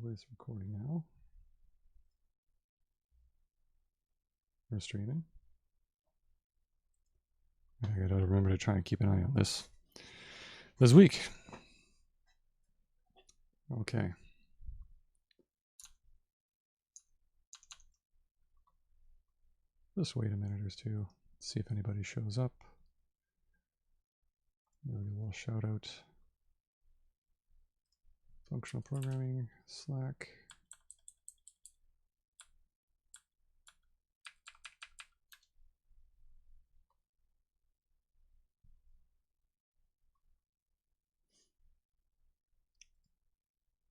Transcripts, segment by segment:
Hopefully it's recording now. We're streaming. I gotta remember to try and keep an eye on this week. Okay. Just wait a minute or two. See if anybody shows up. Maybe a little shout out. Functional programming, Slack.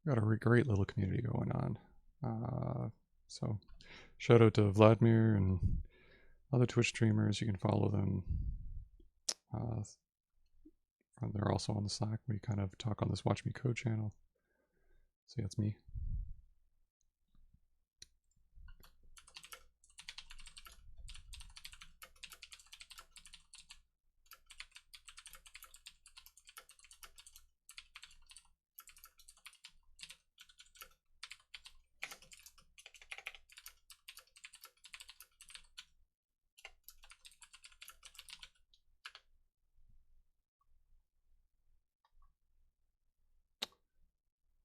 Got a great little community going on. So shout out to Vladimir and other Twitch streamers. You can follow them. They're also on the Slack. We kind of talk on this Watch Me Code channel. So that's me.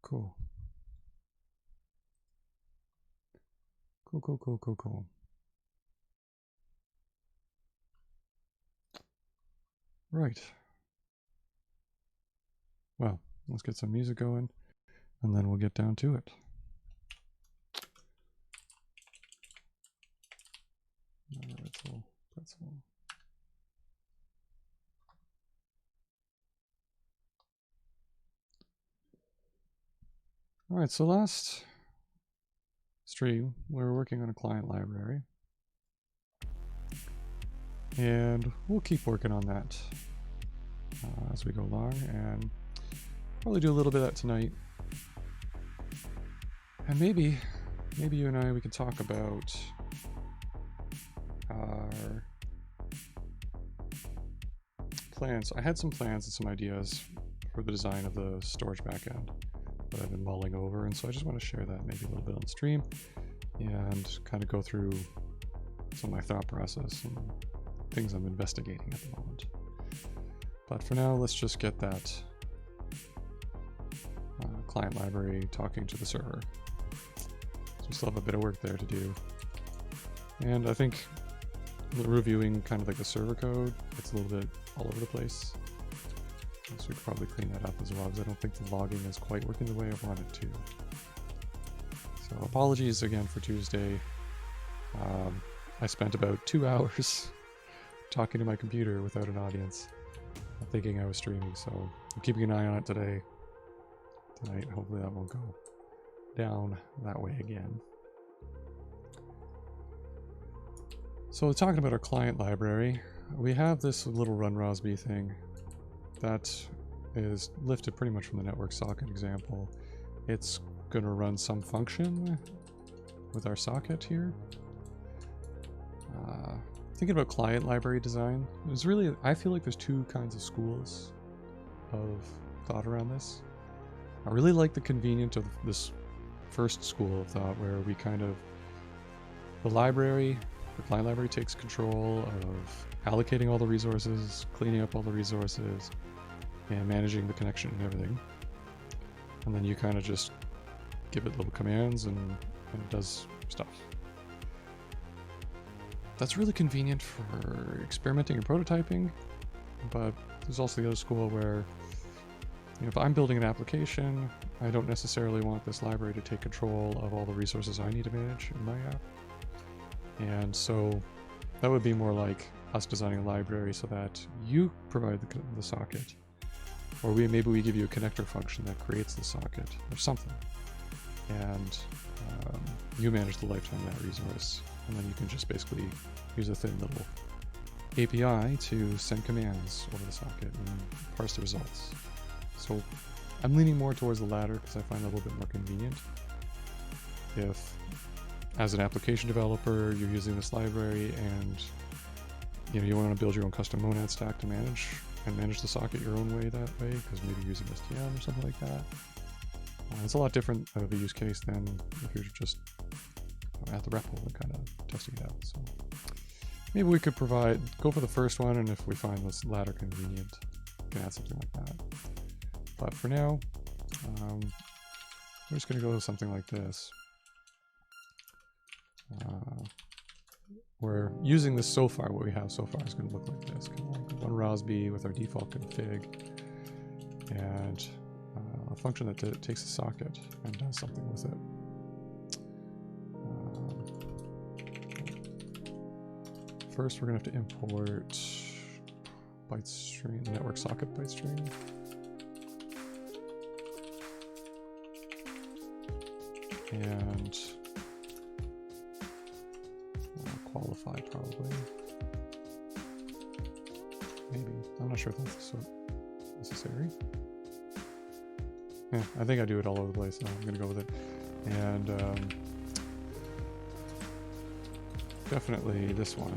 Cool. Cool. Right. Well, let's get some music going, and then we'll get down to it. Pretzel. All right, so last stream, we were working on a client library. And we'll keep working on that as we go along, and probably do a little bit of that tonight. And maybe you and I, we can talk about our plans. I had some plans and some ideas for the design of the storage backend that I've been mulling over, and so I just want to share that maybe a little bit on stream and kind of go through some of my thought process and things I'm investigating at the moment. But for now, let's just get that client library talking to the server. So we still have a bit of work there to do. And I think reviewing kind of like the server code, it's a little bit all over the place. So we could probably clean that up as well, because I don't think the logging is quite working the way I want it to. So apologies again for Tuesday. I spent about 2 hours talking to my computer without an audience, thinking I was streaming, so I'm keeping an eye on it tonight. Hopefully that won't go down that way again. So talking about our client library, we have this little run Rosby thing that is lifted pretty much from the network socket example. It's going to run some function with our socket here. Thinking about client library design, there's really, I feel like there's two kinds of schools of thought around this. I really like the convenience of this first school of thought, where we kind of, the client library takes control of allocating all the resources, cleaning up all the resources, and managing the connection and everything. And then you kind of just give it little commands and it does stuff. That's really convenient for experimenting and prototyping, but there's also the other school where, you know, if I'm building an application, I don't necessarily want this library to take control of all the resources I need to manage in my app. And so that would be more like us designing a library so that you provide the socket, or maybe we give you a connector function that creates the socket or something, and you manage the lifetime of that resource, and then you can just basically use a thin little API to send commands over the socket and parse the results. So I'm leaning more towards the latter because I find it a little bit more convenient. If, as an application developer, you're using this library and you want to build your own custom monad stack to manage the socket your own way that way, because maybe you're using STM or something like that, It's a lot different of a use case than if you're just at the rep hole and kind of testing it out. So maybe we could go for the first one, and if we find this latter convenient, we can add something like that. But for now, we're just going to go with something like this. Where using this so far, what we have so far is going to look like this. Kind of like one Rosby with our default config, and a function that takes a socket and does something with it. First, we're going to have to import byte string, network socket byte string. And qualify probably. Maybe. I'm not sure if that's so necessary. Yeah, I think I do it all over the place, so I'm going to go with it. And definitely this one.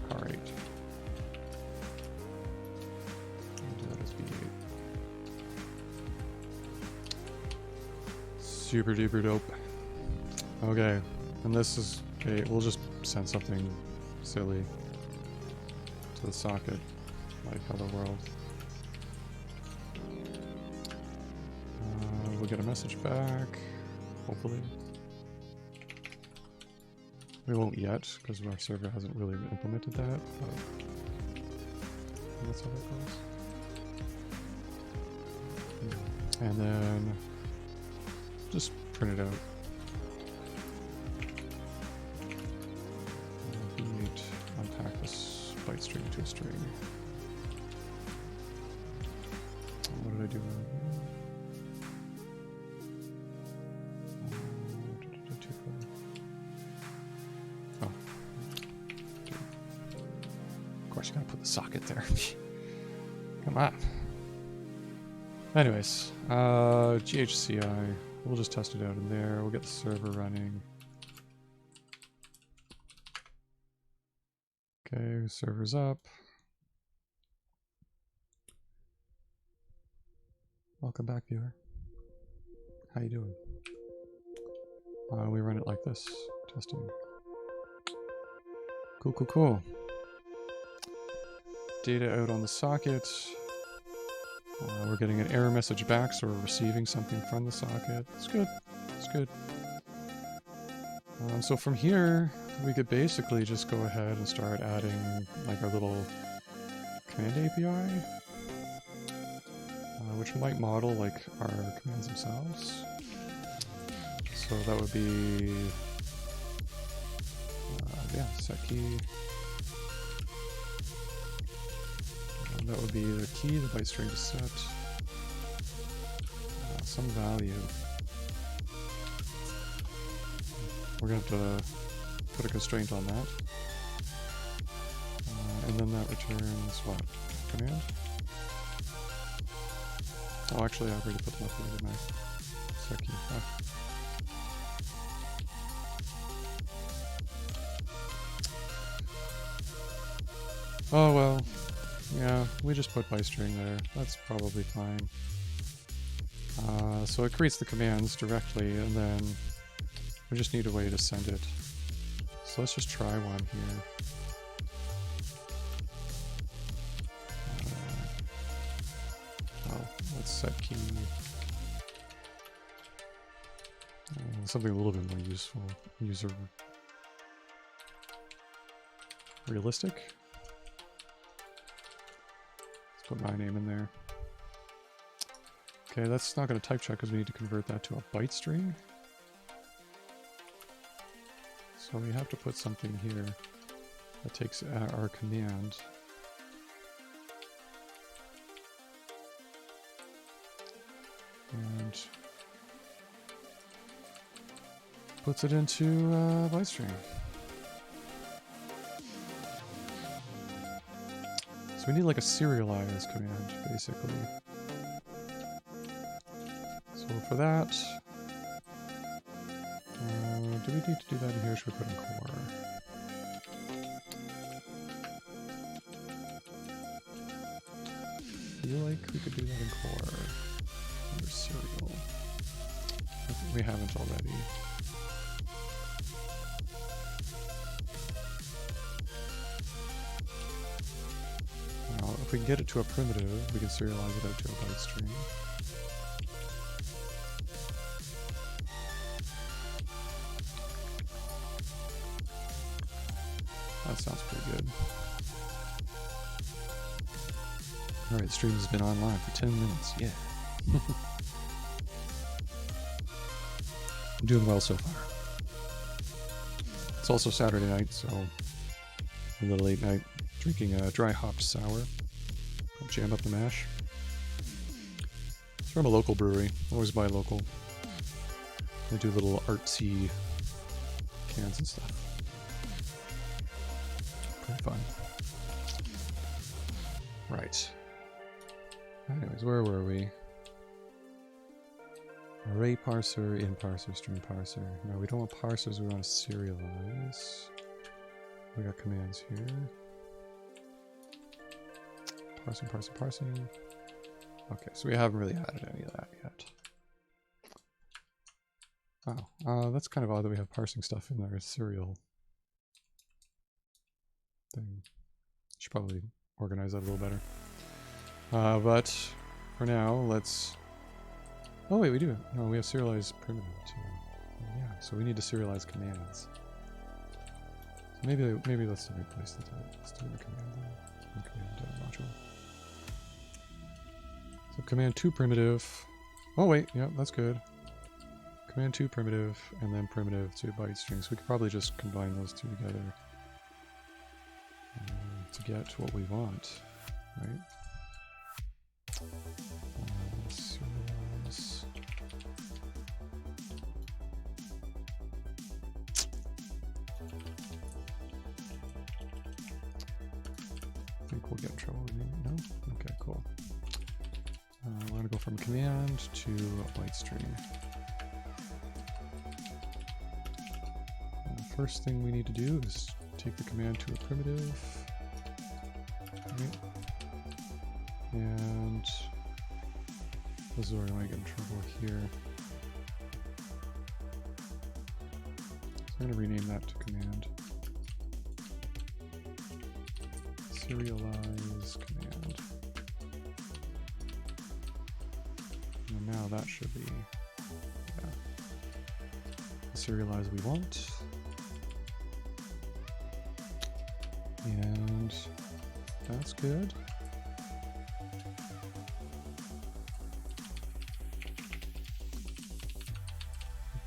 Car 8. I'll do that as B8. Super duper dope. Okay, and this is okay. We'll just send something silly to the socket, like hello world. We'll get a message back, hopefully. We won't yet, because our server hasn't really implemented that, but that's how that goes. And then just print it out. We need to unpack this byte string to a string. What did I do? Oh. Of course, you gotta put the socket there. Come on. Anyways, GHCI. We'll just test it out in there. We'll get the server running. Okay, server's up. Welcome back, viewer. How you doing? We run it like this. Testing. Cool, cool, cool. Data out on the socket. We're getting an error message back, so we're receiving something from the socket. It's good. It's good. So from here, we could basically just go ahead and start adding like our little command API, which might model like our commands themselves. So that would be, yeah, set key. That would be the key, the byte string to set some value. We're going to have to put a constraint on that. And then that returns what? Command? Oh, actually, I already put them up here, didn't I? Set key. Oh well. Yeah, we just put byte string there. That's probably fine. So it creates the commands directly, and then we just need a way to send it. So let's just try one here. Let's set key. Something a little bit more useful, user realistic. Put my name in there. Okay, that's not going to type check because we need to convert that to a byte string. So we have to put something here that takes our command. And puts it into byte string. So we need like a serialize command, basically. So for that, do we need to do that in here, or should we put in core? I feel like we could do that in core. Under serial. We haven't already. Now, if we can get it to a primitive, we can serialize it out to a byte string. That sounds pretty good. Alright, stream has been online for 10 minutes. Yeah. I'm doing well so far. It's also Saturday night, so a little late night. Drinking a dry hopped sour. Jam up the mash. It's from a local brewery. Always buy local. They do little artsy cans and stuff. Pretty fun. Right. Anyways, where were we? Array parser, in parser, string parser. No, we don't want parsers, we want to serialize. We got commands here. Parsing, parsing, parsing. Okay, so we haven't really added any of that yet. Oh, that's kind of odd that we have parsing stuff in our serial thing. Should probably organize that a little better. But for now, let's... Oh wait, we do. No, we have serialized primitive too. Oh, yeah, so we need to serialize commands. So maybe let's replace the type. Let's do the command module. So command 2 primitive. Oh wait, yeah, that's good. Command 2 primitive, and then primitive to byte strings. We could probably just combine those two together to get what we want, right? Serialize. I think we'll get in trouble with me. No? Okay, cool. We're going to go from command to byte string. And the first thing we need to do is take the command to a primitive. Right. And this is where I might get in trouble here. So I'm going to rename that to command. Serialize command. And now that should be the serialize we want. And that's good.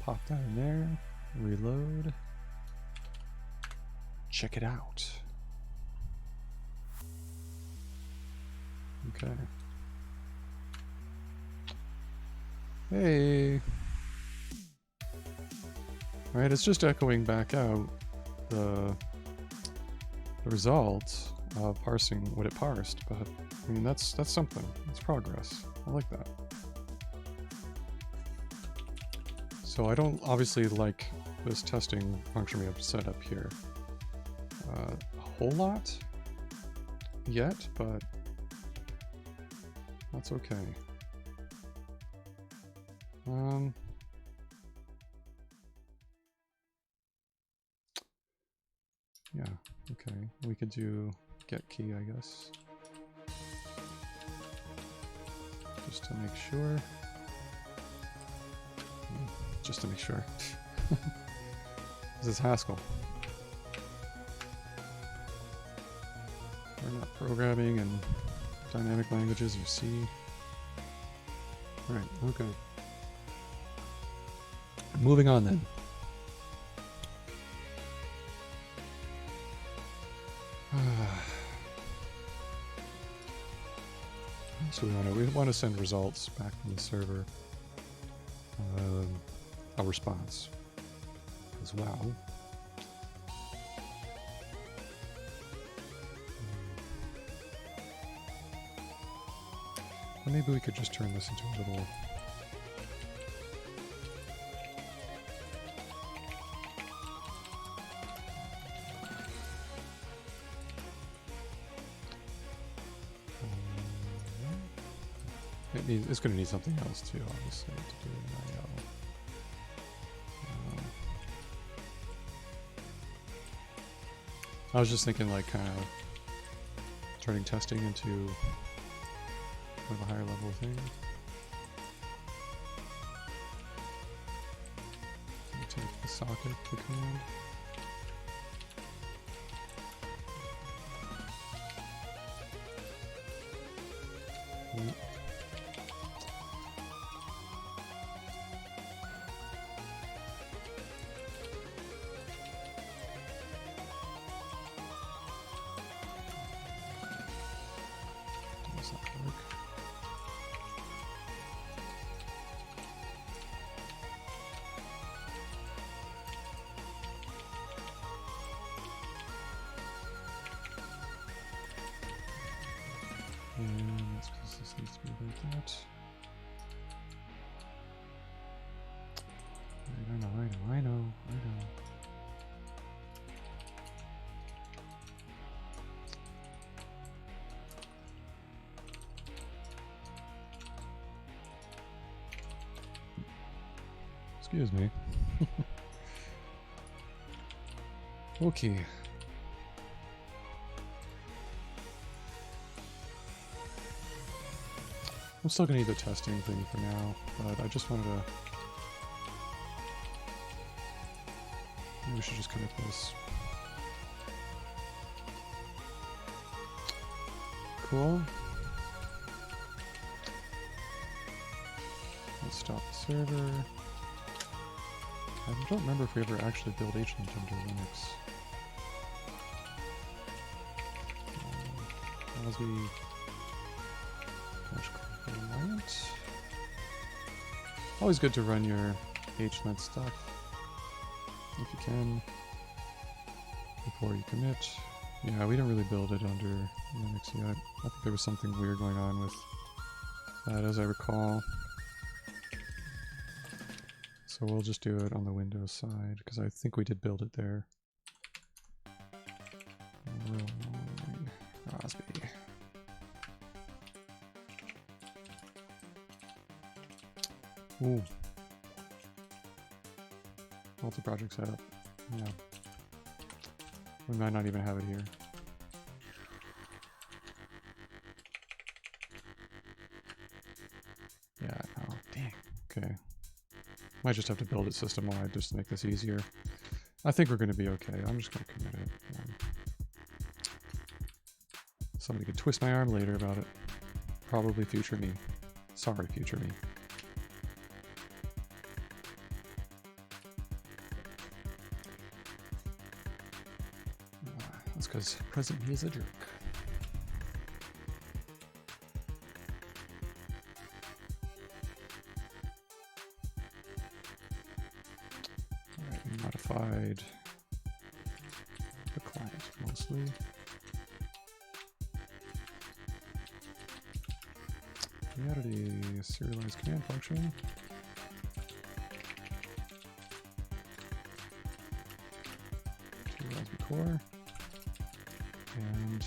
Pop that in there, reload, check it out. Okay. Hey. All right, it's just echoing back out the result of parsing what it parsed, but I mean that's something. It's progress. I like that. So I don't obviously like this testing function we have set up here a whole lot yet, but that's okay. Yeah, okay. We could do get key, I guess. Just to make sure. Just to make sure. This is Haskell. We're not programming in dynamic languages or C. Alright, okay. Moving on then. So we want to send results back from the server. A response as well. Or maybe we could just turn this into a little it's going to need something else too, obviously, to do an IO. I was just thinking, like, kind of turning testing into kind of a higher level thing. Take the socket to command. Does that work? And that's because this needs to be like that. I know. Excuse me. Okay. I'm still gonna need the testing thing for now, but I just wanted to... Maybe we should just connect this. Cool. Let's stop the server. I don't remember if we ever actually built HLint under Linux. Rosby. Client. Always good to run your HLint stuff if you can before you commit. Yeah, we didn't really build it under Linux yet. I think there was something weird going on with that, as I recall. So we'll just do it on the Windows side, because I think we did build it there. Rosby. Ooh. Multi-project setup. Yeah. We might not even have it here. Yeah, oh, dang. Okay. Might just have to build it system-wide just to make this easier. I think we're going to be okay. I'm just going to commit it. Somebody could twist my arm later about it. Probably future me. Sorry, future me. That's because present me is a jerk. Alright, we modified the client mostly. We added a serialized command function. To Rosby core. And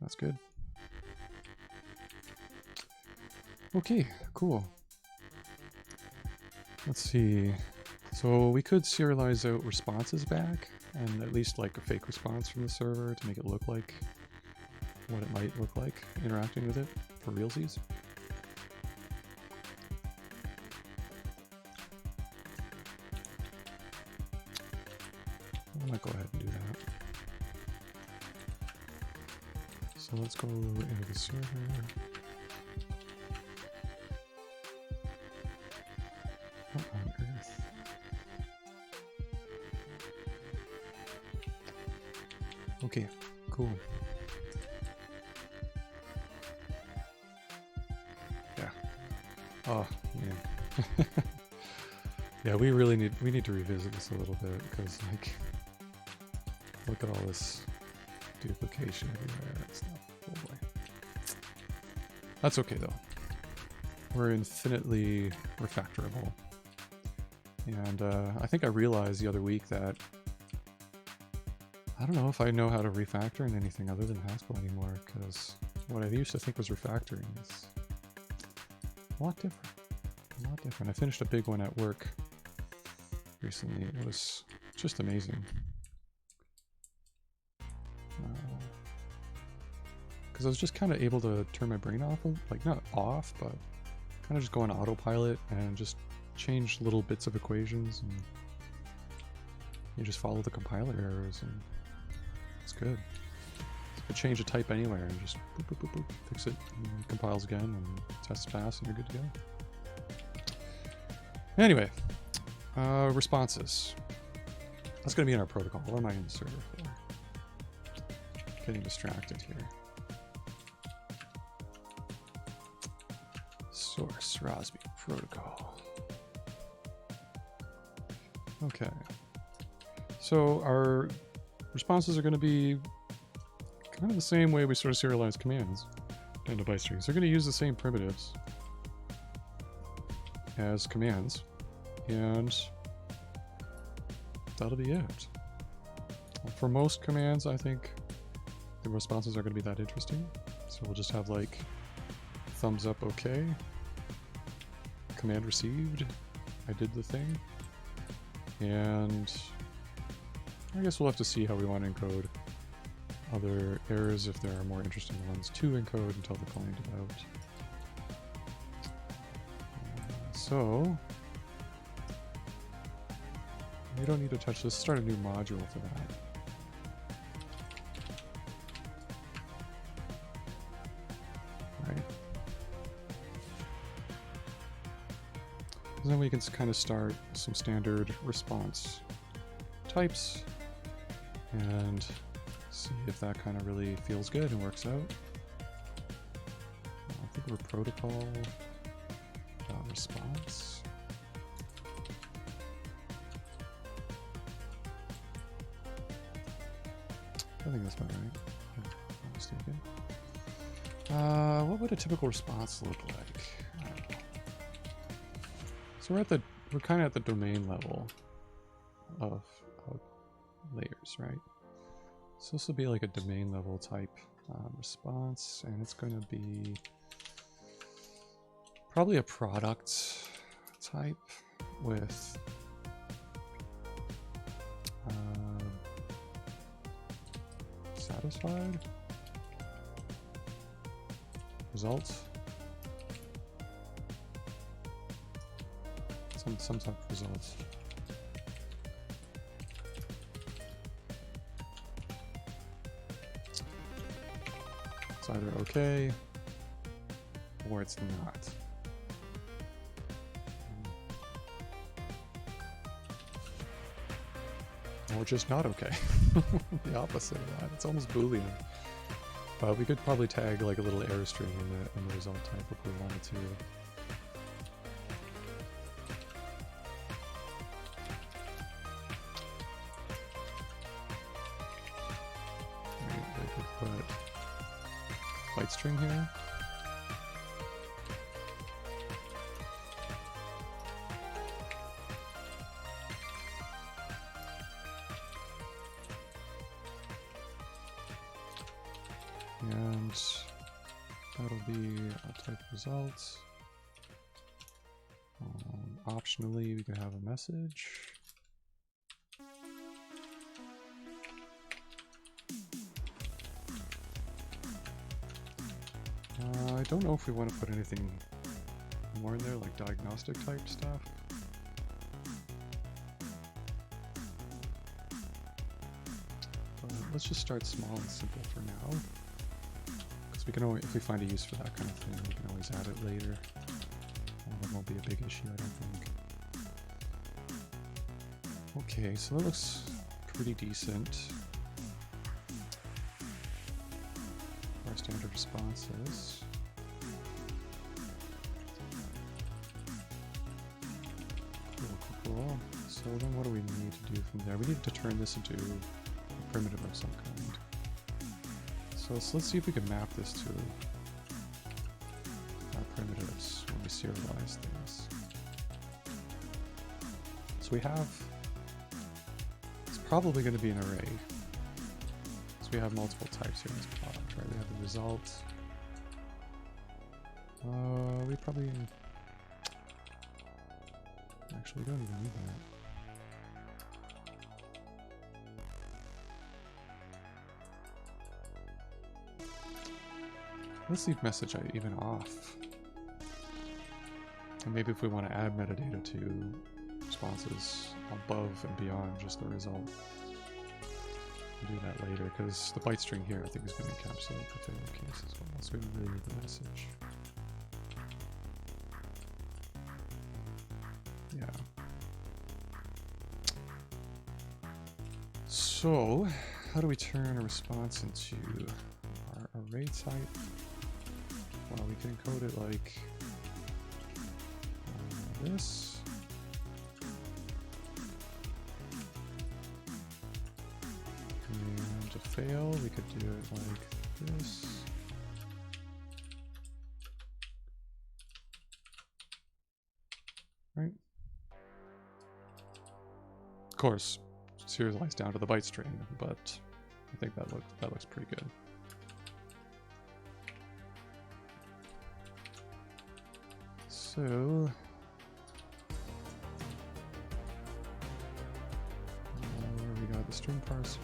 that's good. Okay, cool. Let's see. So we could serialize out responses back, and at least like a fake response from the server to make it look like what it might look like interacting with it for realsies. I might go ahead and do that. So let's go into the server. What on earth? Okay, cool. Yeah. Oh, man. Yeah, we need to revisit this a little bit, because like, look at all this duplication everywhere and stuff. Oh boy. That's okay though. We're infinitely refactorable. And I think I realized the other week that I don't know if I know how to refactor in anything other than Haskell anymore, because what I used to think was refactoring is a lot different. A lot different. I finished a big one at work recently. It was just amazing. Because I was just kind of able to turn my brain off, like not off, but kind of just go on autopilot and just change little bits of equations, and you just follow the compiler errors, and it's good. You can change a type anywhere and just boop, boop, boop, boop, fix it, and it compiles again, and tests pass, and you're good to go. Anyway, responses. That's going to be in our protocol. What am I in the server for? Getting distracted here. Source, Rosby, protocol. Okay. So our responses are going to be kind of the same way we sort of serialize commands into byte strings. They're going to use the same primitives as commands, and that'll be it. For most commands, I think the responses are going to be that interesting. So we'll just have like thumbs up, okay, command received, I did the thing, and I guess we'll have to see how we want to encode other errors if there are more interesting ones to encode and tell the client about. So we don't need to touch this. Start a new module for that. Right. And then we can kind of start some standard response types and see if that kind of really feels good and works out. I think we're protocol response. I think that's about right. If I'm not mistaken. What would a typical response look like? So we're kind of at the domain level of layers, right? So this will be like a domain level type response, and it's going to be probably a product type with satisfied results, some type of results. It's either okay or it's not. Or just not okay. The opposite of that. It's almost Boolean. But we could probably tag like a little error string in the result type if we wanted to. Right, we could put byte string here. And that'll be a type result. Optionally, we could have a message. I don't know if we want to put anything more in there, like diagnostic type stuff. But let's just start small and simple for now. We can always, if we find a use for that kind of thing, we can always add it later. That won't be a big issue, I don't think. Okay, so that looks pretty decent. Our standard responses. Cool. So then what do we need to do from there? We need to turn this into a primitive of some kind. So let's see if we can map this to our primitives when we serialize things. So we have, it's probably going to be an array. So we have multiple types here in this product, right? We have the result. We probably, actually don't even need that. Let's leave message even off. And maybe if we want to add metadata to responses above and beyond just the result, we'll do that later, because the byte string here I think is going to encapsulate the failure case as well. So we don't really need the message. Yeah. So, how do we turn a response into our array type? Well, we can encode it like this. And to fail, we could do it like this. Right? Of course, serialized down to the byte string, but I think that looks pretty good. So we got the string parser.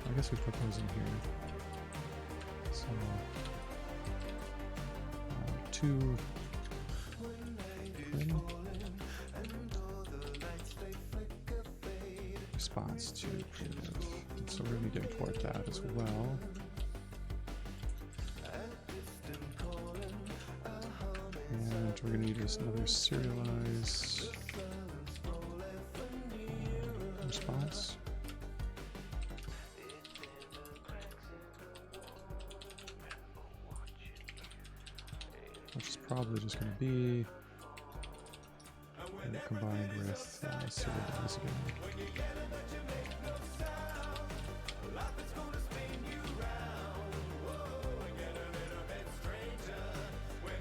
I guess we put those in here. So 2 response to primitive. So we're going to import that as well. And we're going to use another serialize response. Which is probably just going to be combined with serialize again.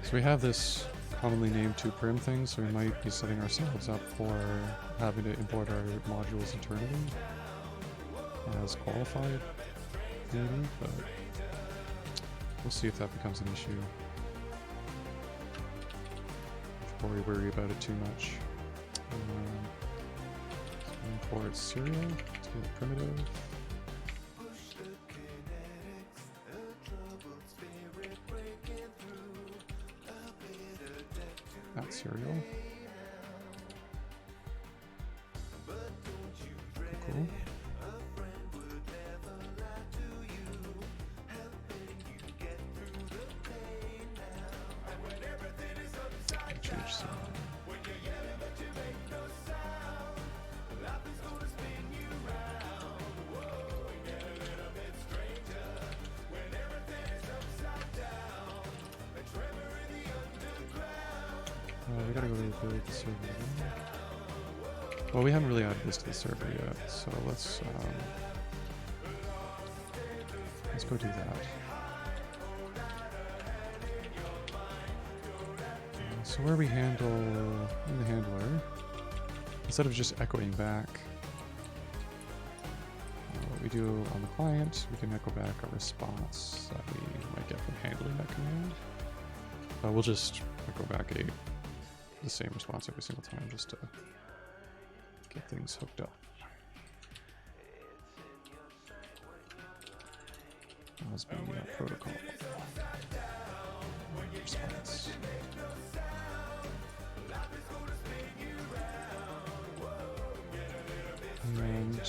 So we have this commonly named toPrim thing, so we might be setting ourselves up for having to import our modules internally as qualified, maybe, but we'll see if that becomes an issue before we worry about it too much. So import serial to get a primitive. Not serial. Cool. Change serial. We gotta go to the server. Well, we haven't really added this to the server yet, so let's go do that. So where we handle in the handler, instead of just echoing back what we do on the client, we can echo back a response that we might get from handling that command. We'll just echo back the same response every single time just to get things hooked up. Rosby protocol response. And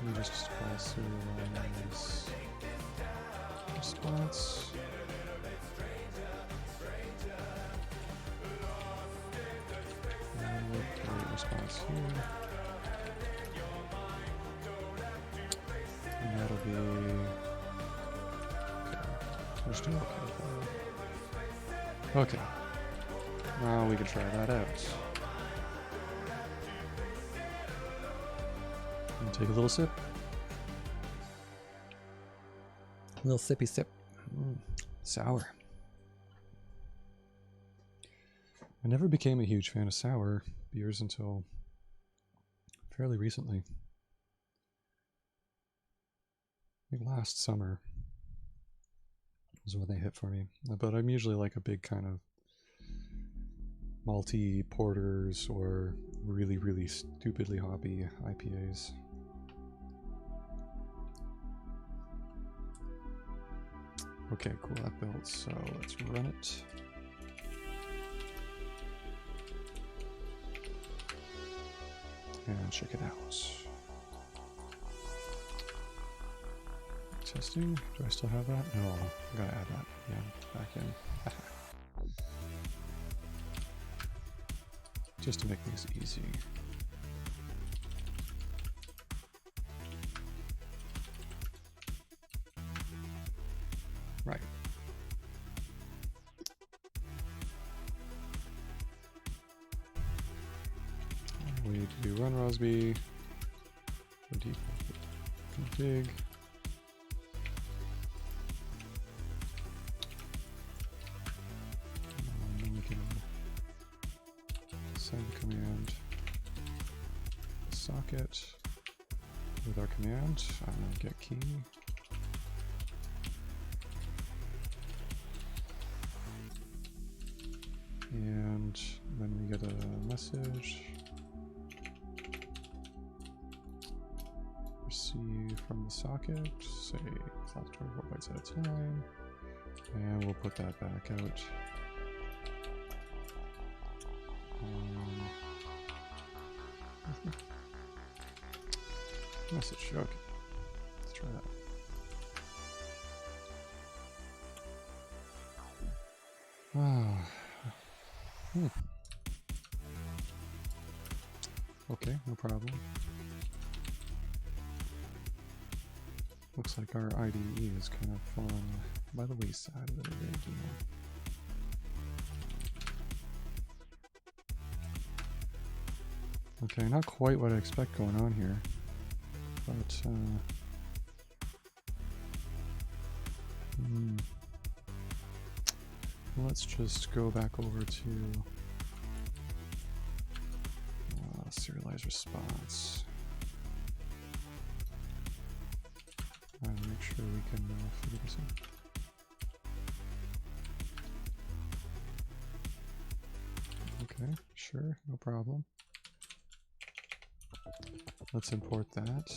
we just call serialize response. And we'll create response here. And that'll be okay. We're still okay with that. Okay. Now we can try that out. I'll take a little sip. A little sippy sip. Sour. I never became a huge fan of sour beers until fairly recently. I think last summer was when they hit for me. But I'm usually like a big kind of malty porters or really, really stupidly hoppy IPAs. Okay, cool, that built, so let's run it. And check it out. Testing, do I still have that? No, I gotta add that again, back in. Just to make things easy. Right. We need to do run Rosby, config. And then we can send the command socket with our command. Get key. And then we get a message. Receive from the socket, say 24 bytes at a time. And we'll put that back out. Message, okay. Let's try that. Okay, no problem. Looks like our IDE is kind of fallen by the wayside a little bit here. Okay, not quite what I expect going on here, but let's just go back over to serialized response and make sure we can figure this out. Okay, sure, no problem. Let's import that.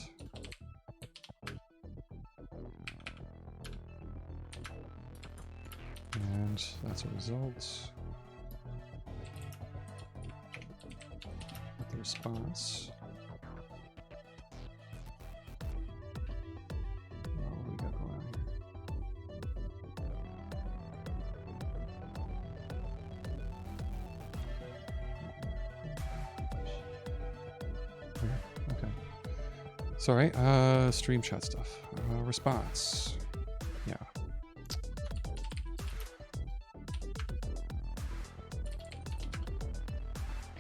And that's a result. With the response. What do we got going on here? Okay. Sorry, stream chat stuff. Response. Yeah.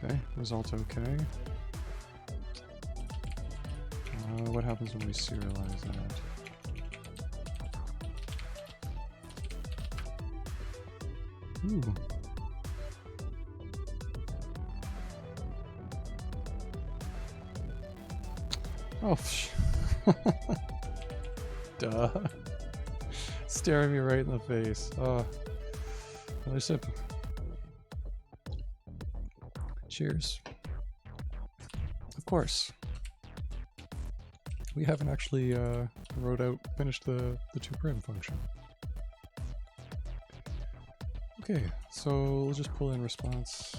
Okay, result okay. What happens when we serialize that? Ooh. Oh, duh. Staring me right in the face. Oh, another sip. Cheers. Of course. We haven't actually finished the toPrim function. Okay, so we'll just pull in response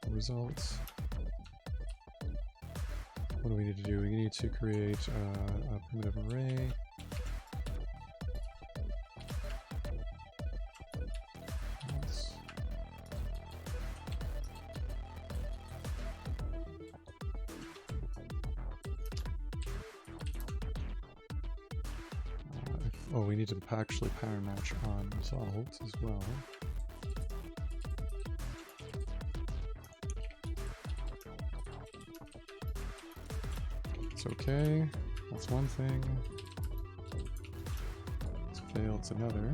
results. What do we need to do? We need to create a primitive array. Oh, we need to actually pattern match on results as well. It's okay. That's one thing. It's failed. It's another.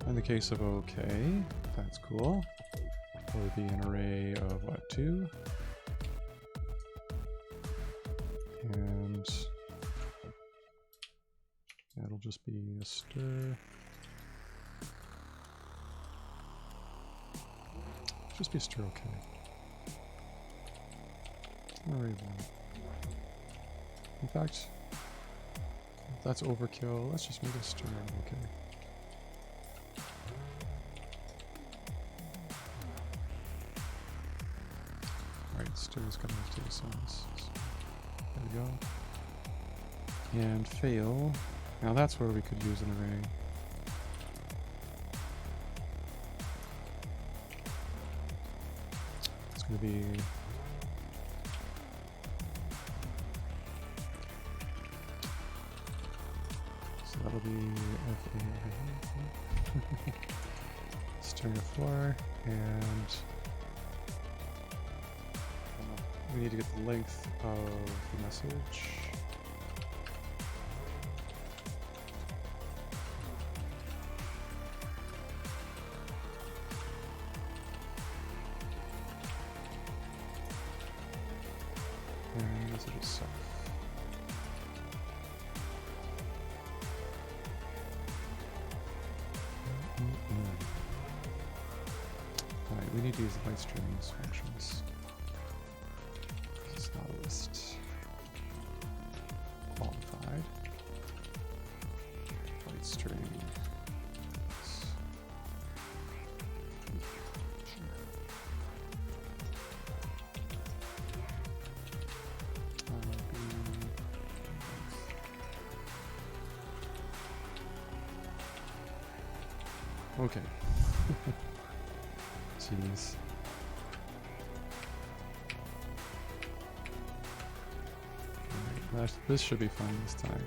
In the case of okay, that's cool. That would be an array of what, 2? And that'll just be a stir. Just be a stir, okay. Array 1. In fact, if that's overkill, let's just make a stir, okay. Alright, stir's gonna have to do signs. There we go. And fail. Now that's where we could use an array. It's gonna be that'll be FA string of 4, and we need to get the length of the message. And message itself. Alright, we need to use the byte strings functions. This is not a list. Qualified. Byte string. Okay. Jeez. Alright, this should be fine this time.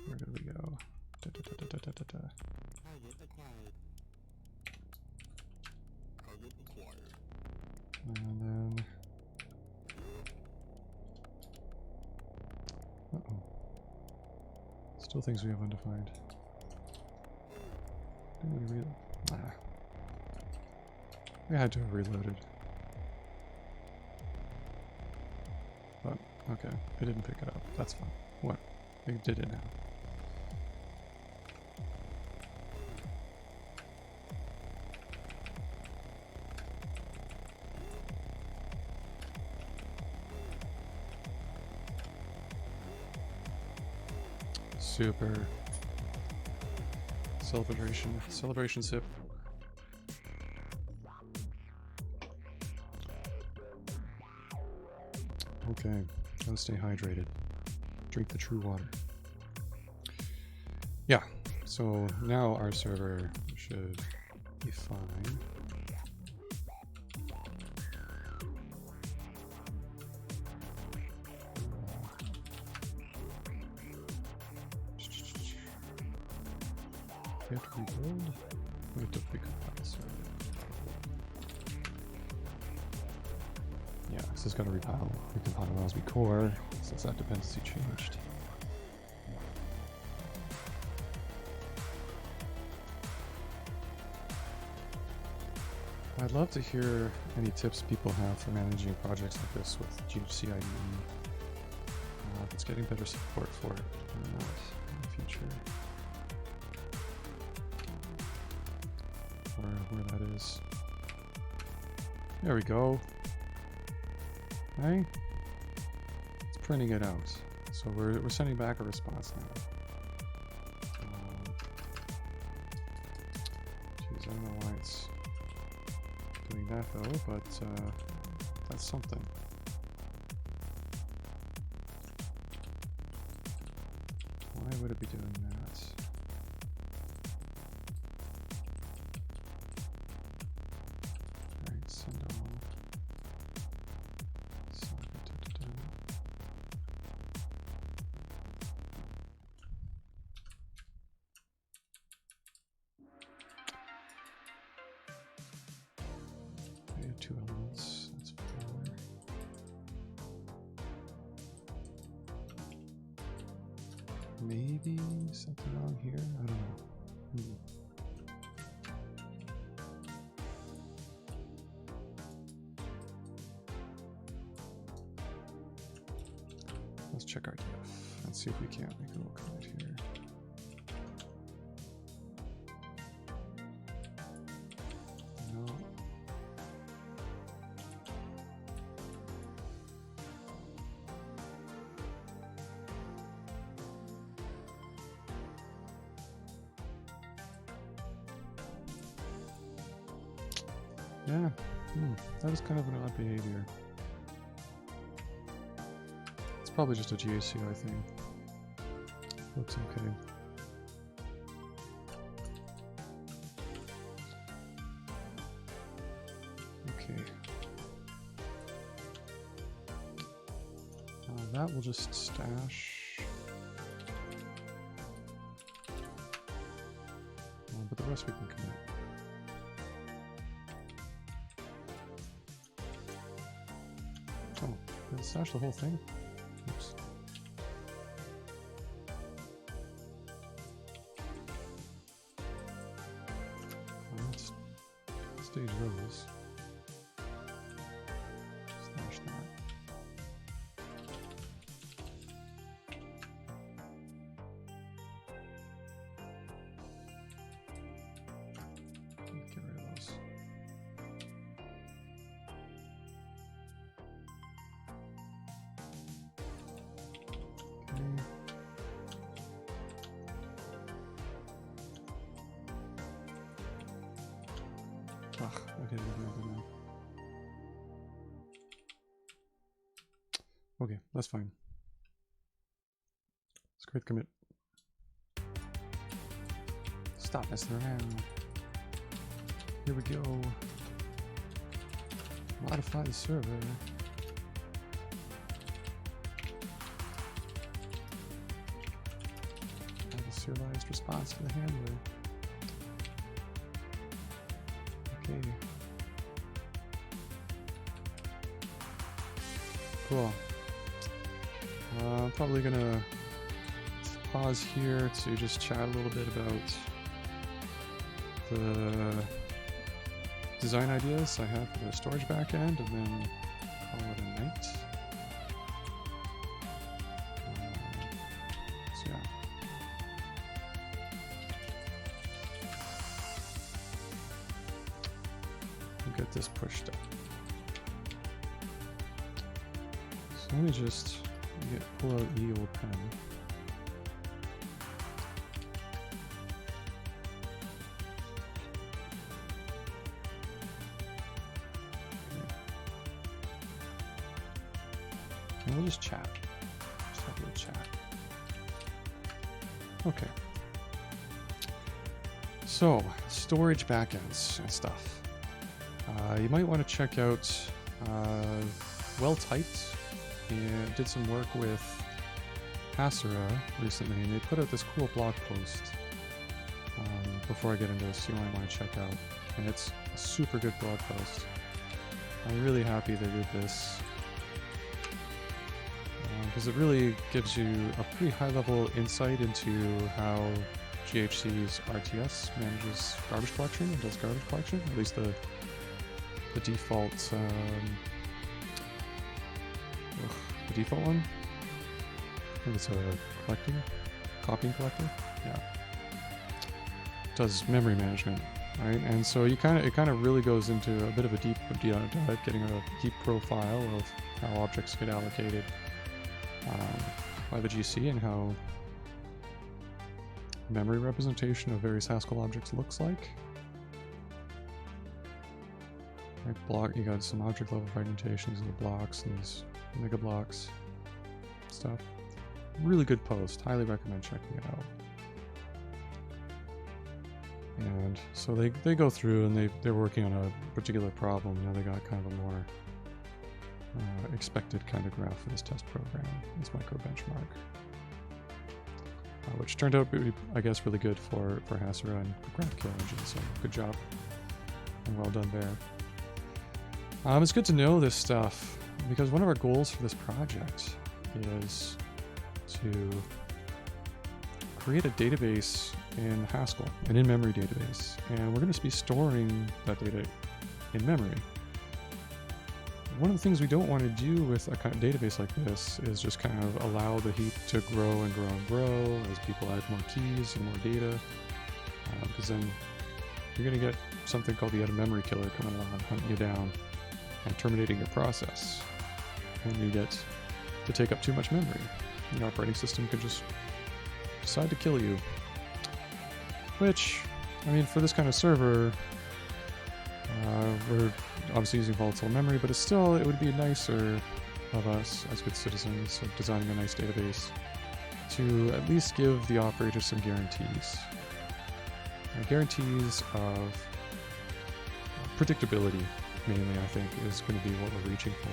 Where did we go? And then... uh-oh. Still things we have undefined. Didn't we read? Nah. We had to have reloaded. But, okay. It didn't pick it up. That's fine. What? It did it now. Super. Celebration sip. Okay, gotta stay hydrated. Drink the true water. Yeah, so now our server should be fine. We have to rebuild. We have to recompile server. Yeah, this is going to recompile Rosby core since that dependency changed. I'd love to hear any tips people have for managing projects like this with GHC IDE. If it's getting better support for it or not in the future. Or where that is. There we go. Right? It's printing it out. So we're sending back a response now. Geez, I don't know why it's doing that though, but that's something. Why would it be doing that? Alright, send all. Maybe something wrong here? I don't know. Let's check our diff and see if we can't make a little commit here. No. Yeah, that was kind of an odd behavior. It's probably just a GACI thing. Looks okay. Okay. That will just stash. But the rest we can commit. Oh, did it stash the whole thing? Oops. Let's stage those. Stash that. Get rid of those. Ugh, I didn't even know. Okay, that's fine. Let's create commit. Stop messing around. Here we go. Modify the server. Add a serialized response to the handler. Okay. Cool. I'm probably gonna pause here to just chat a little bit about the design ideas I have for the storage backend, and then call it a night. So yeah. We'll get this pushed up. So let me just pull out the old pen. And we'll just chat. Just have a little chat. Okay. So, storage backends and stuff. You might want to check out Well Typed. And did some work with Haskell recently, and they put out this cool blog post before I get into this, you might want to check out. And it's a super good blog post. I'm really happy they did this because it really gives you a pretty high-level insight into how GHC's RTS manages garbage collection and does garbage collection, at least the default the default one. I think it's a collector, copying collector. Yeah, does memory management, right? And so it kind of really goes into a bit of a deep dive, getting a deep profile of how objects get allocated by the GC and how memory representation of various Haskell objects looks like. Right, you got some object level fragmentations of the blocks and these mega blocks stuff. Really good post. Highly recommend checking it out. And so they go through and they're working on a particular problem. Now they got kind of a more expected kind of graph for this test program, this micro benchmark, which turned out to be, I guess, really good for Haskell and GraphQL engine. So good job and well done there. It's good to know this stuff because one of our goals for this project is to create a database in Haskell, an in-memory database, and we're going to be storing that data in memory. One of the things we don't want to do with a kind of database like this is just kind of allow the heap to grow and grow and grow as people add more keys and more data, because then you're going to get something called the out-of-memory killer coming along, hunting you down and terminating your process. And you get to take up too much memory. The operating system could just decide to kill you. Which, I mean, for this kind of server, we're obviously using volatile memory, but it would be nicer of us as good citizens of designing a nice database to at least give the operator some guarantees. Guarantees of predictability, mainly, I think, is going to be what we're reaching for.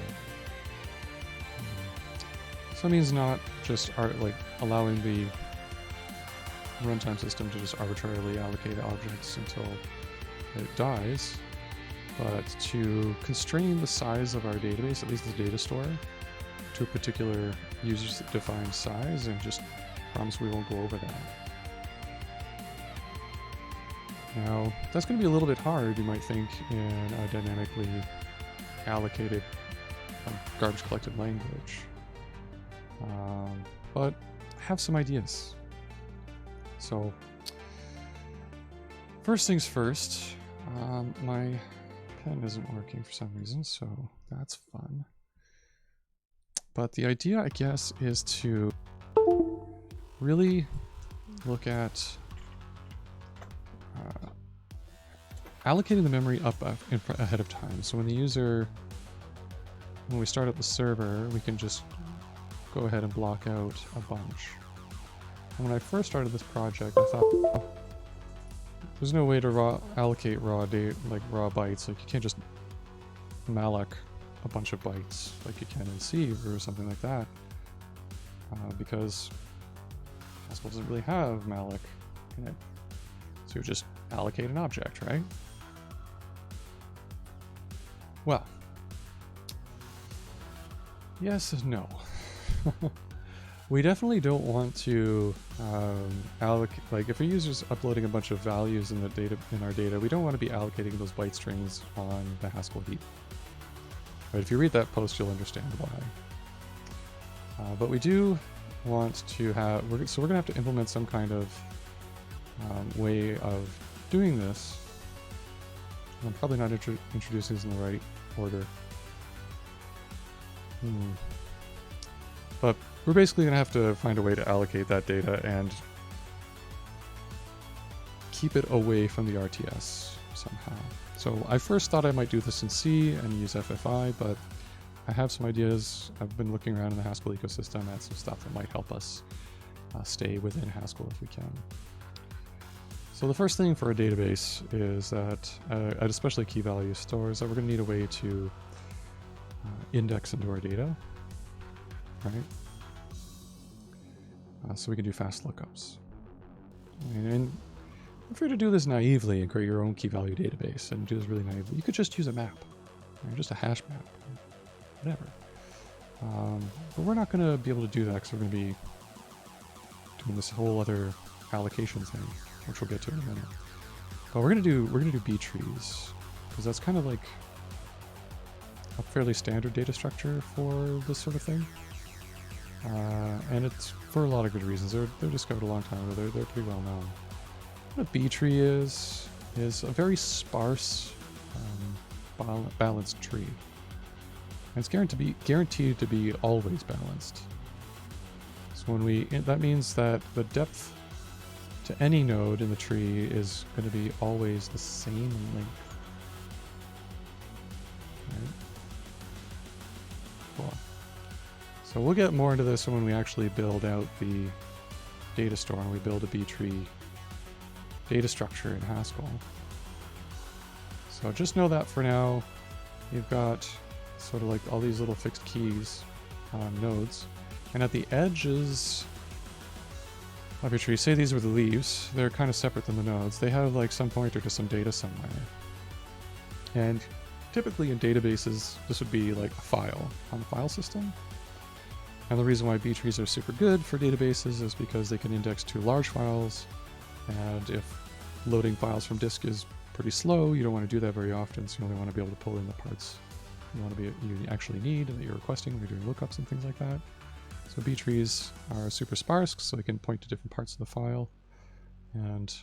So that means not just allowing the runtime system to just arbitrarily allocate objects until it dies, but to constrain the size of our database, at least the data store, to a particular user-defined size, and just promise we won't go over that. Now, that's going to be a little bit hard, you might think, in a dynamically allocated garbage collected language. But I have some ideas. So, first things first, my pen isn't working for some reason, so that's fun. But the idea, I guess, is to really look at allocating the memory up ahead of time. So when we start up the server, we can just go ahead and block out a bunch. And when I first started this project, I thought there's no way to allocate raw bytes. Like, you can't just malloc a bunch of bytes like you can in C or something like that, because Haskell doesn't really have malloc in it. So you just allocate an object, right? Well, yes and no. We definitely don't want to allocate, like, if a user's uploading a bunch of values in our data, we don't want to be allocating those byte strings on the Haskell heap. But if you read that post, you'll understand why. But we do want to have, so we're going to have to implement some kind of way of doing this. I'm probably not introducing this in the right order. But we're basically going to have to find a way to allocate that data and keep it away from the RTS somehow. So I first thought I might do this in C and use FFI, but I have some ideas. I've been looking around in the Haskell ecosystem at some stuff that might help us stay within Haskell if we can. So the first thing for a database is that, especially key value stores, that we're going to need a way to index into our data, right? So we can do fast lookups. And if you're to do this naively and create your own key value database and do this really naively, you could just use a map, right? Just a hash map, whatever. But we're not going to be able to do that because we're going to be doing this whole other allocation thing, which we'll get to in a minute. But we're gonna do B trees, because that's kind of like a fairly standard data structure for this sort of thing. And it's for a lot of good reasons. They're discovered a long time ago. They're pretty well known. What a B tree is a very sparse, balanced tree. And it's guaranteed to be always balanced. So that means that the depth to any node in the tree is going to be always the same length. Right? Cool. So we'll get more into this when we actually build out the data store and we build a B tree data structure in Haskell. So just know that for now, you've got sort of like all these little fixed keys on nodes, and at the edges of your tree, say these were the leaves, they're kind of separate than the nodes. They have like some pointer to some data somewhere. And typically in databases, this would be like a file on the file system. And the reason why B trees are super good for databases is because they can index to large files, and if loading files from disk is pretty slow, you don't want to do that very often, so you only want to be able to pull in the parts you actually need and that you're requesting when you're doing lookups and things like that. So B trees are super sparse, so they can point to different parts of the file, and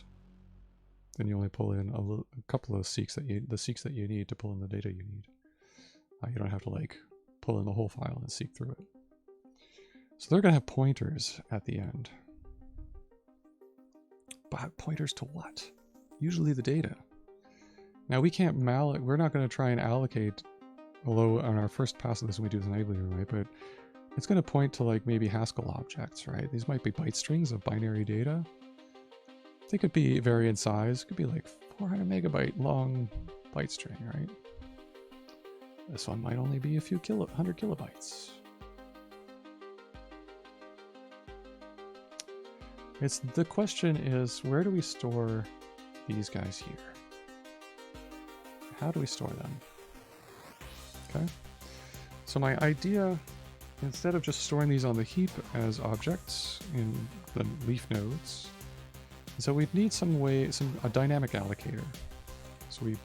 then you only pull in a couple of seeks that you need to pull in the data you need. You don't have to like pull in the whole file and seek through it. So they're going to have pointers at the end. But pointers to what? Usually the data. Now we can't we're not going to try and allocate, although on our first pass of this we do this naively, right? But it's going to point to like maybe Haskell objects, right? These might be byte strings of binary data. They could be vary in size. It could be like 400 megabyte long byte string, right? This one might only be a few 100 kilobytes. The question is, where do we store these guys here? How do we store them? Okay. So my idea, instead of just storing these on the heap as objects in the leaf nodes, is that we'd need a dynamic allocator. So we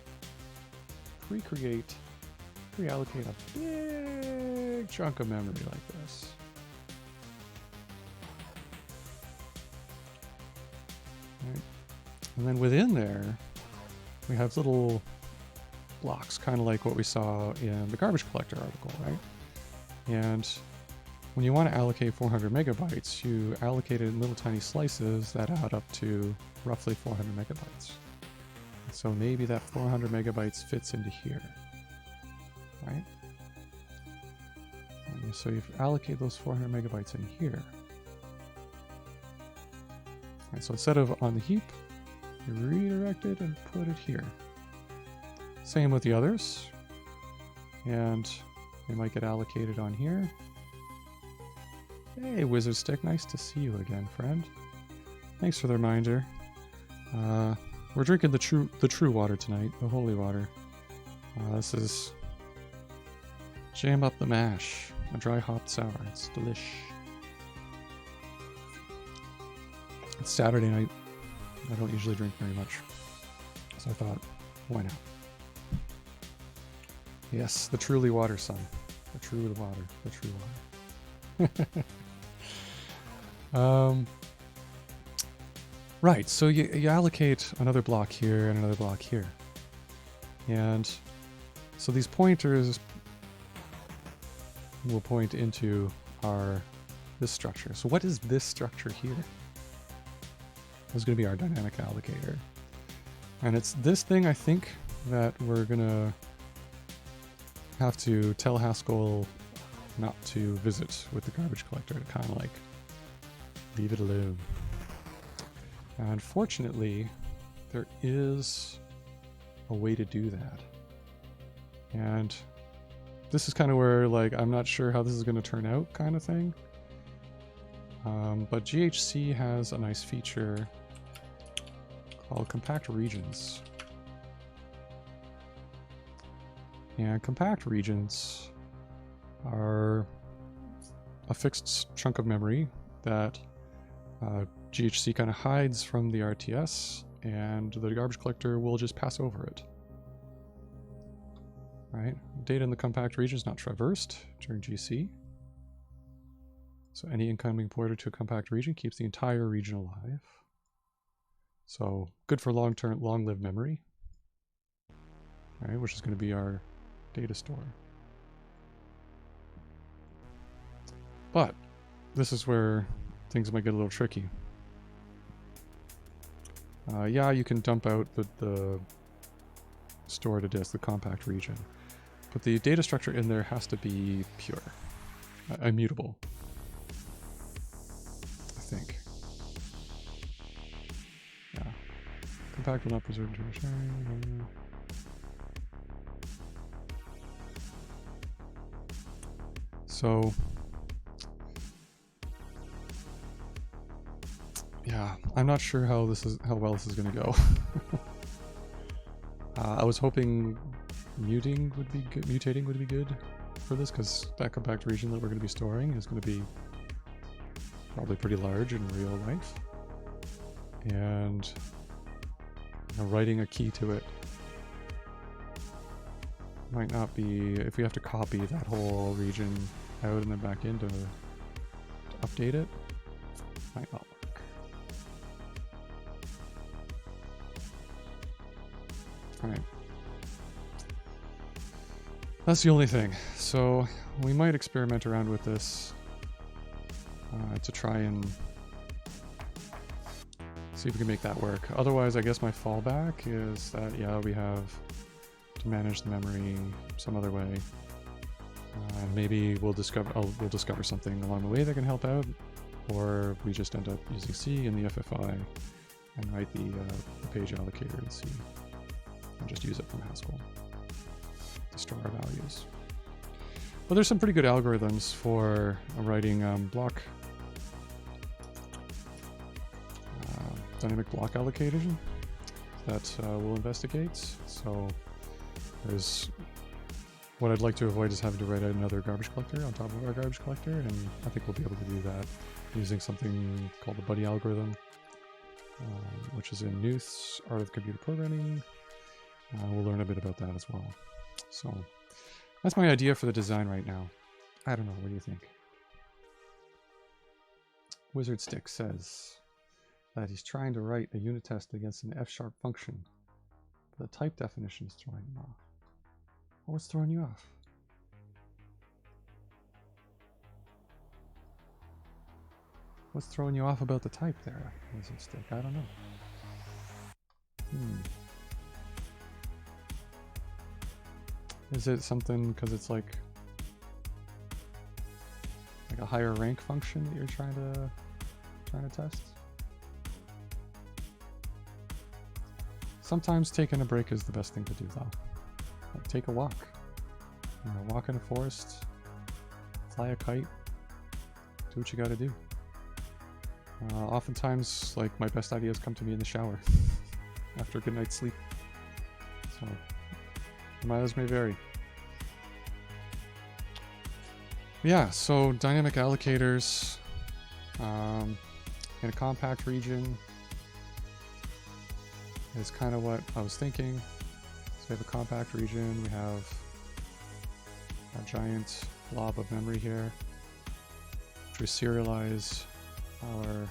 pre-allocate a big chunk of memory like this. Right. And then within there, we have little blocks, kind of like what we saw in the garbage collector article, right? And when you want to allocate 400 megabytes, you allocate it in little tiny slices that add up to roughly 400 megabytes. So maybe that 400 megabytes fits into here, right? And so you allocate those 400 megabytes in here. Right, so instead of on the heap, you redirect it and put it here. Same with the others. And they might get allocated on here. Hey, Wizard Stick, nice to see you again, friend. Thanks for the reminder. We're drinking the true water tonight, the holy water. This is Jam Up the Mash, a dry hopped sour. It's delish. It's Saturday night. I don't usually drink very much, so I thought, why not? Yes, the truly water, son. The true water. The true water. Right, so you allocate another block here and another block here. And so these pointers will point into this structure. So what is this structure here? This is going to be our dynamic allocator. And it's this thing, I think, that we're going to have to tell Haskell not to visit with the garbage collector, to kind of like leave it alone. And fortunately, there is a way to do that. And this is kind of where, like, I'm not sure how this is going to turn out kind of thing. But GHC has a nice feature called compact regions. And compact regions are a fixed chunk of memory that GHC kind of hides from the RTS, and the garbage collector will just pass over it. Right? Data in the compact region is not traversed during GC. So any incoming pointer to a compact region keeps the entire region alive. So good for long-lived memory, right? Which is going to be our data store. But this is where things might get a little tricky. Yeah, you can dump out the store to disk, the compact region, but the data structure in there has to be pure, immutable, I think. Yeah. Compact will not preserve internal sharing. So, yeah, I'm not sure how well this is going to go. I was hoping mutating would be good. for this, because that compact region that we're going to be storing is going to be probably pretty large in real life. And writing a key to it might not be, if we have to copy that whole region out and then back in to update it, might not work. Alright. That's the only thing. So we might experiment around with this to try and see if we can make that work. Otherwise, I guess my fallback is that, yeah, we have to manage the memory some other way. And maybe we'll discover something along the way that can help out, or we just end up using C in the FFI and write the page allocator in C and just use it from Haskell to store our values. But there's some pretty good algorithms for writing dynamic block allocation that we'll investigate. So there's what I'd like to avoid is having to write out another garbage collector on top of our garbage collector, and I think we'll be able to do that using something called the buddy algorithm, which is in Newth's Art of Computer Programming. We'll learn a bit about that as well. So that's my idea for the design right now. I don't know, what do you think? Wizard Stick says that he's trying to write a unit test against an F# function, but the type definition is throwing him off. What's throwing you off? What's throwing you off about the type there, Wizard Stick? I don't know. Is it something because it's like a higher rank function that you're trying to test? Sometimes taking a break is the best thing to do, though. Like, take a walk. You know, walk in a forest, fly a kite, do what you gotta do. Oftentimes, like, my best ideas come to me in the shower after a good night's sleep. So, the mileage may vary. Yeah, so dynamic allocators in a compact region is kind of what I was thinking. So we have a compact region, we have a giant blob of memory here, which we serialize our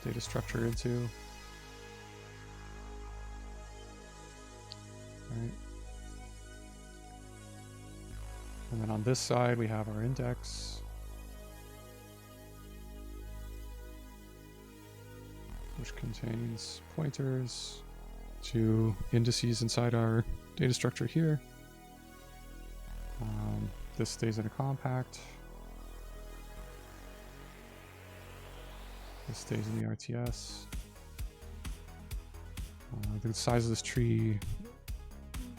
data structure into. Right. And then on this side we have our index, which contains pointers to indices inside our data structure here. This stays in a compact. This stays in the RTS. The size of this tree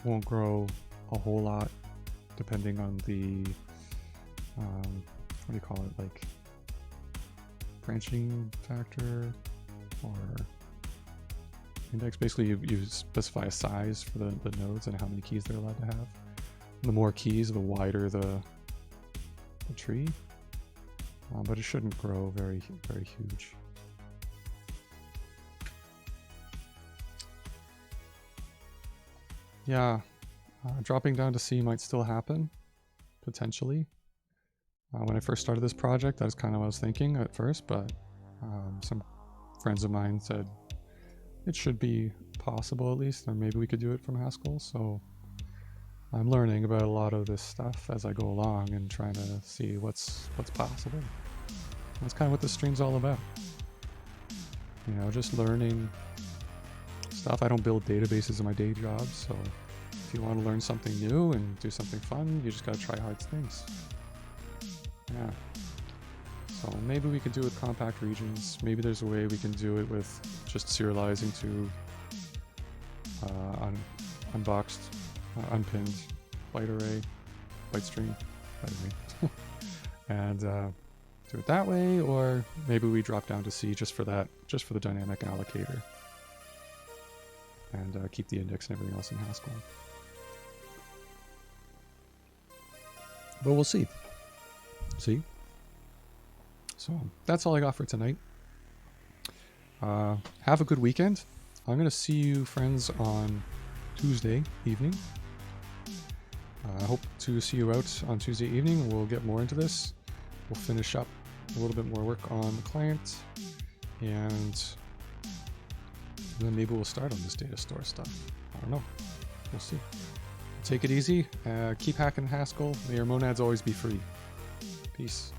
won't grow a whole lot depending on the what do you call it, like branching factor or index. Basically you specify a size for the nodes and how many keys they're allowed to have. The more keys, the wider the tree, but it shouldn't grow very huge. Yeah, dropping down to C might still happen, potentially. When I first started this project, that was kind of what I was thinking at first, but some friends of mine said it should be possible at least, or maybe we could do it from Haskell. So I'm learning about a lot of this stuff as I go along and trying to see what's possible. That's kind of what this stream's all about. You know, just learning stuff. I don't build databases in my day job, so if you want to learn something new and do something fun, you just gotta try hard things. Yeah. So maybe we could do it with compact regions. Maybe there's a way we can do it with just serializing to unboxed, unpinned byte array, byte stream, byte array. And do it that way, or maybe we drop down to C just for that, just for the dynamic allocator, and keep the index and everything else in Haskell. But we'll see. See? So that's all I got for tonight. Have a good weekend. I'm going to see you friends on Tuesday evening. I hope to see you out on Tuesday evening. We'll get more into this. We'll finish up a little bit more work on the client, and then maybe we'll start on this data store stuff. I don't know. We'll see. Take it easy. Keep hacking Haskell. May your monads always be free. Peace.